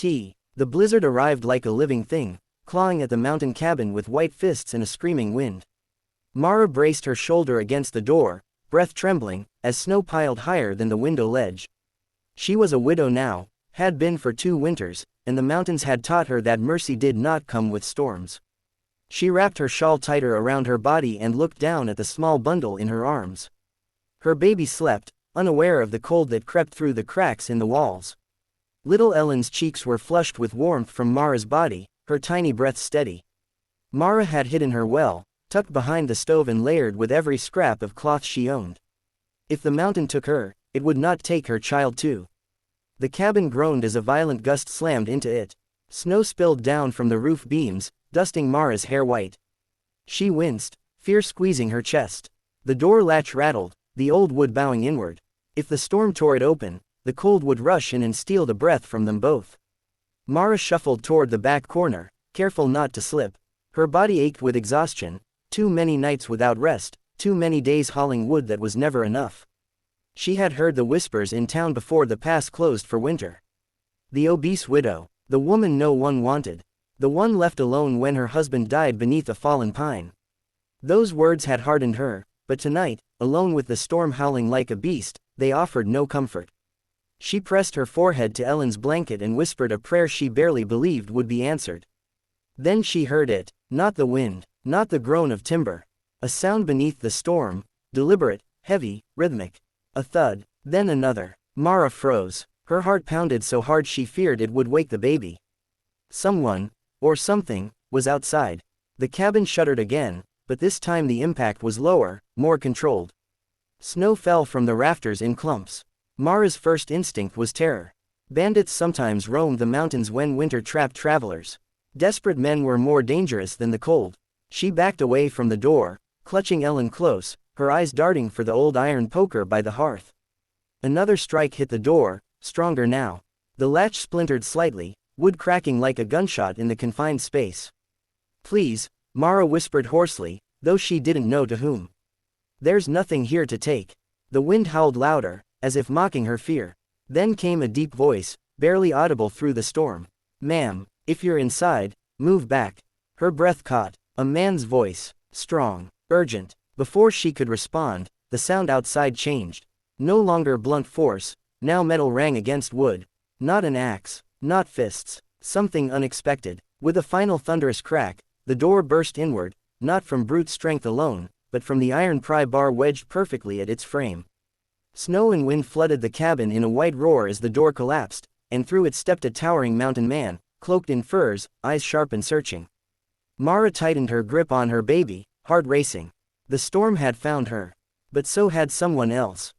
The blizzard arrived like a living thing, clawing at the mountain cabin with white fists and a screaming wind. Mara braced her shoulder against the door, breath trembling, as snow piled higher than the window ledge. She was a widow now, had been for 2 winters, and the mountains had taught her that mercy did not come with storms. She wrapped her shawl tighter around her body and looked down at the small bundle in her arms. Her baby slept, unaware of the cold that crept through the cracks in the walls. Little Ellen's cheeks were flushed with warmth from Mara's body, her tiny breath steady. Mara had hidden her well, tucked behind the stove and layered with every scrap of cloth she owned. If the mountain took her, it would not take her child too. The cabin groaned as a violent gust slammed into it. Snow spilled down from the roof beams, dusting Mara's hair white. She winced, fear squeezing her chest. The door latch rattled, the old wood bowing inward. If the storm tore it open, the cold would rush in and steal the breath from them both. Mara shuffled toward the back corner, careful not to slip. Her body ached with exhaustion, too many nights without rest, too many days hauling wood that was never enough. She had heard the whispers in town before the pass closed for winter. The obese widow, the woman no one wanted, the one left alone when her husband died beneath a fallen pine. Those words had hardened her, but tonight, alone with the storm howling like a beast, they offered no comfort. She pressed her forehead to Ellen's blanket and whispered a prayer she barely believed would be answered. Then she heard it, not the wind, not the groan of timber. A sound beneath the storm, deliberate, heavy, rhythmic. A thud, then another. Mara froze. Her heart pounded so hard she feared it would wake the baby. Someone, or something, was outside. The cabin shuddered again, but this time the impact was lower, more controlled. Snow fell from the rafters in clumps. Mara's first instinct was terror. Bandits sometimes roamed the mountains when winter trapped travelers. Desperate men were more dangerous than the cold. She backed away from the door, clutching Ellen close, her eyes darting for the old iron poker by the hearth. Another strike hit the door, stronger now. The latch splintered slightly, wood cracking like a gunshot in the confined space. "Please," Mara whispered hoarsely, though she didn't know to whom. "There's nothing here to take." The wind howled louder, as if mocking her fear. Then came a deep voice, barely audible through the storm. "Ma'am, if you're inside, move back." Her breath caught. A man's voice, strong, urgent. Before she could respond, the sound outside changed. No longer blunt force, now metal rang against wood. Not an axe, not fists, something unexpected. With a final thunderous crack, the door burst inward, not from brute strength alone, but from the iron pry bar wedged perfectly at its frame. Snow and wind flooded the cabin in a white roar as the door collapsed, and through it stepped a towering mountain man, cloaked in furs, eyes sharp and searching. Mara tightened her grip on her baby, heart racing. The storm had found her. But so had someone else.